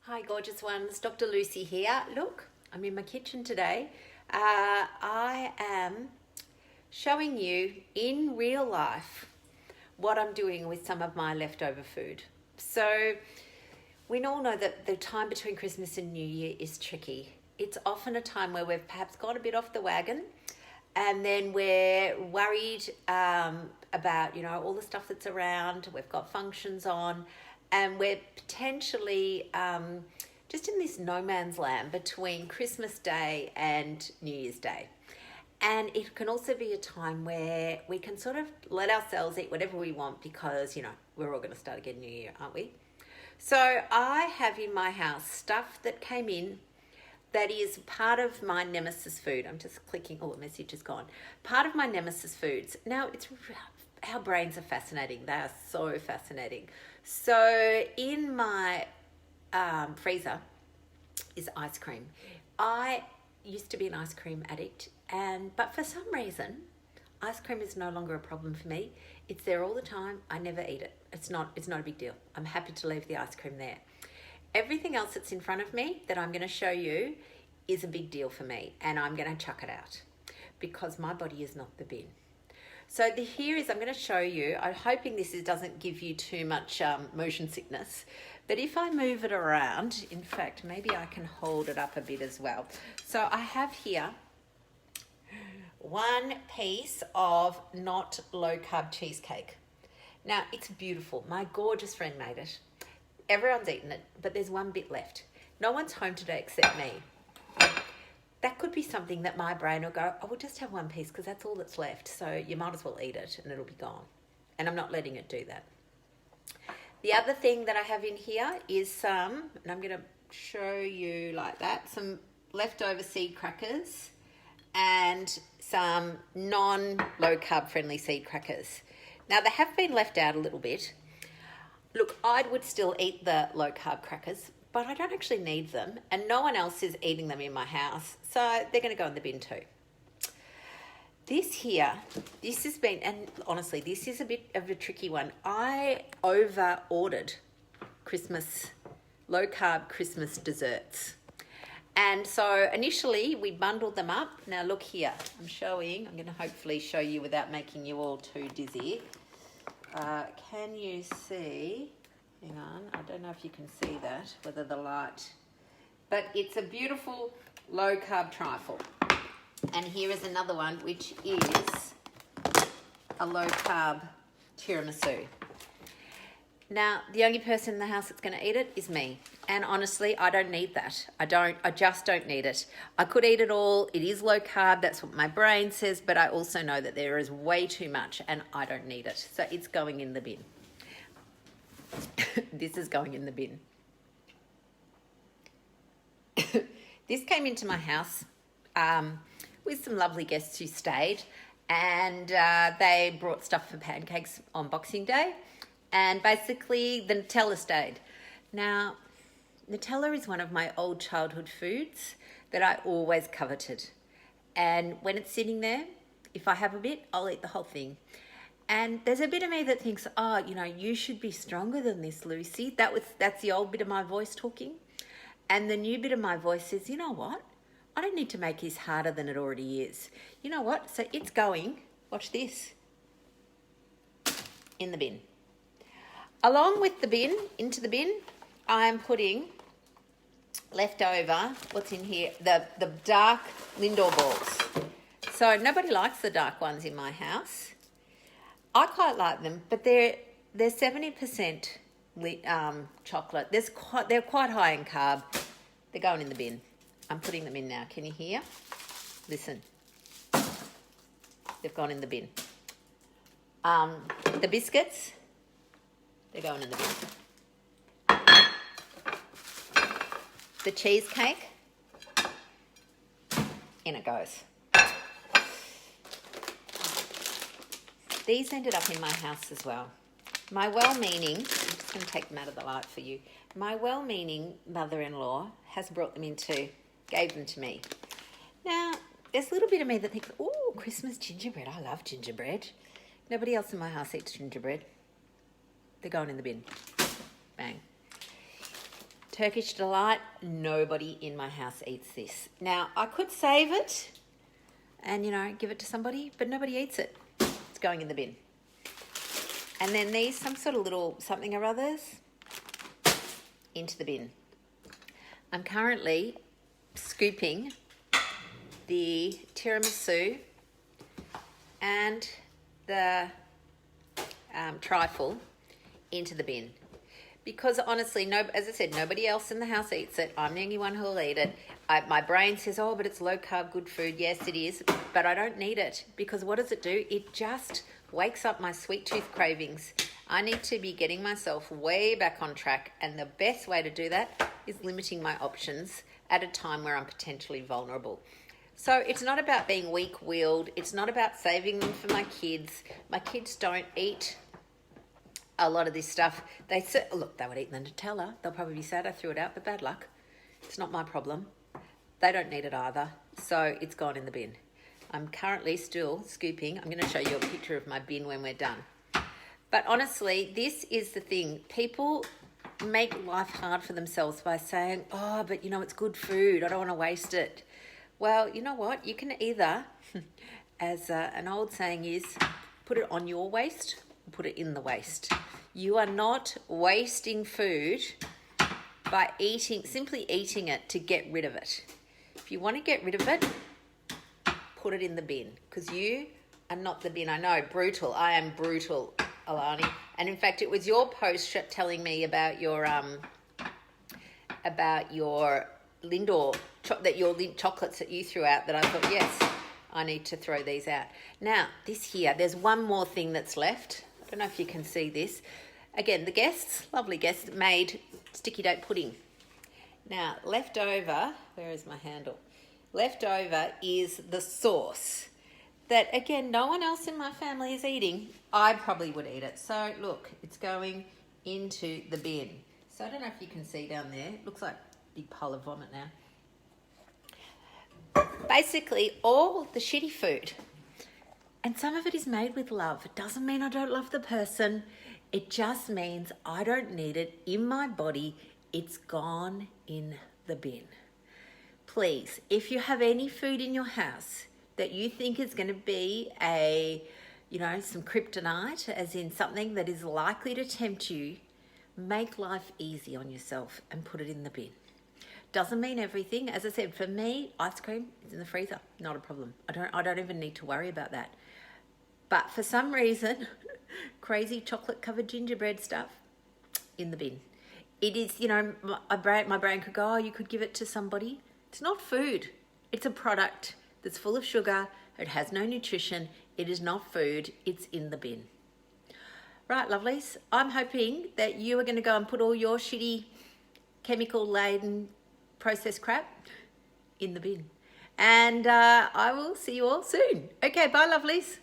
Hi gorgeous ones, Dr. Lucy here. Look, I'm in my kitchen today. I am showing you in real life what I'm doing with some of my leftover food. So we all know that the time between Christmas and New Year is tricky. It's often a time where we've perhaps gone a bit off the wagon and then we're worried about, all the stuff that's around. We've got functions on and we're potentially just in this no man's land between Christmas Day and New Year's Day. And it can also be a time where we can sort of let ourselves eat whatever we want because, we're all going to start again New Year, aren't we? So I have in my house stuff that came in that is part of my nemesis food. I'm just clicking, the message is gone. Part of my nemesis foods. Now, our brains are fascinating. They are so fascinating. So in my freezer is ice cream. I used to be an ice cream addict, but for some reason, ice cream is no longer a problem for me. It's there all the time. I never eat it. It's not a big deal. I'm happy to leave the ice cream there. Everything else that's in front of me that I'm going to show you is a big deal for me, and I'm going to chuck it out because my body is not the bin. So I'm going to show you, I'm hoping this doesn't give you too much motion sickness, but if I move it around, in fact, maybe I can hold it up a bit as well. So I have here one piece of not low carb cheesecake. Now it's beautiful. My gorgeous friend made it. Everyone's eaten it, but there's one bit left. No one's home today except me. That could be something that my brain will go, we'll just have one piece because that's all that's left. So you might as well eat it and it'll be gone. And I'm not letting it do that. The other thing that I have in here is and I'm going to show you like that, some leftover seed crackers and some non-low carb friendly seed crackers. Now they have been left out a little bit. Look, I would still eat the low carb crackers, but I don't actually need them and no one else is eating them in my house. So they're going to go in the bin too. This has been, and honestly, this is a bit of a tricky one. I over-ordered low carb Christmas desserts. And so initially we bundled them up. Now look here, I'm going to hopefully show you without making you all too dizzy. Can you see, hang on, I don't know if you can see that, whether the light, but it's a beautiful low carb trifle. And here is another one, which is a low carb tiramisu. Now, the only person in the house that's going to eat it is me. And honestly, I don't need that. I just don't need it. I could eat it all. It is low carb. That's what my brain says. But I also know that there is way too much and I don't need it. So it's going in the bin. This is going in the bin. This came into my house with some lovely guests who stayed. And they brought stuff for pancakes on Boxing Day. And basically, the Nutella stayed. Now, Nutella is one of my old childhood foods that I always coveted. And when it's sitting there, if I have a bit, I'll eat the whole thing. And there's a bit of me that thinks, you should be stronger than this, Lucy. That's the old bit of my voice talking. And the new bit of my voice says, you know what? I don't need to make this harder than it already is. You know what? So it's going, watch this, in the bin. Along with the bin, into the bin, I'm putting leftover, what's in here, the dark Lindor balls. So nobody likes the dark ones in my house. I quite like them, but they're 70% chocolate. They're quite high in carb. They're going in the bin. I'm putting them in now. Can you hear? Listen. They've gone in the bin. The biscuits, they're going in the bin. The cheesecake, in it goes. These ended up in my house as well. My well-meaning, I'm just going to take them out of the light for you. My well-meaning mother-in-law has brought them gave them to me. Now, there's a little bit of me that thinks, Christmas gingerbread. I love gingerbread. Nobody else in my house eats gingerbread. They're going in the bin. Bang. Turkish Delight, nobody in my house eats this. Now, I could save it and, give it to somebody, but nobody eats it. It's going in the bin. And then these, some sort of little something or others, into the bin. I'm currently scooping the tiramisu and the trifle into the bin. Because honestly, as I said, nobody else in the house eats it. I'm the only one who'll eat it. My brain says, oh, but it's low carb, good food. Yes, it is. But I don't need it, because what does it do? It just wakes up my sweet tooth cravings. I need to be getting myself way back on track. And the best way to do that is limiting my options at a time where I'm potentially vulnerable. So it's not about being weak-willed. It's not about saving them for my kids. My kids don't eat a lot of this stuff. Look, they would eat the Nutella. They'll probably be sad I threw it out, but bad luck. It's not my problem. They don't need it either. So it's gone in the bin. I'm currently still scooping. I'm going to show you a picture of my bin when we're done. But honestly, this is the thing. People make life hard for themselves by saying, oh, but it's good food. I don't want to waste it. Well, you know what? You can either, as an old saying is, put it on your waste, put it in the waste. You are not wasting food by simply eating it to get rid of it. If you want to get rid of it, put it in the bin, because you are not the bin. I know, brutal. I am brutal, Alani. And in fact, it was your post telling me about your Lindor, your chocolates that you threw out, that I thought, yes, I need to throw these out. Now, this here, there's one more thing that's left. I don't know if you can see this. Again, the guests, lovely guests, made sticky date pudding. Now, left over, where is my handle? Left over is the sauce that, again, no one else in my family is eating. I probably would eat it. So, look, it's going into the bin. So, I don't know if you can see down there. It looks like a big pile of vomit now. Basically, all the shitty food. And some of it is made with love. It doesn't mean I don't love the person. It just means I don't need it in my body. It's gone in the bin. Please, if you have any food in your house that you think is going to be some kryptonite, as in something that is likely to tempt you, make life easy on yourself and put it in the bin. Doesn't mean everything. As I said, for me, ice cream is in the freezer. Not a problem. I don't even need to worry about that. But for some reason, crazy chocolate-covered gingerbread stuff, in the bin. It is, my brain could go, oh, you could give it to somebody. It's not food. It's a product that's full of sugar. It has no nutrition. It is not food. It's in the bin. Right, lovelies. I'm hoping that you are going to go and put all your shitty, chemical-laden processed crap in the bin. And I will see you all soon. Okay, bye, lovelies.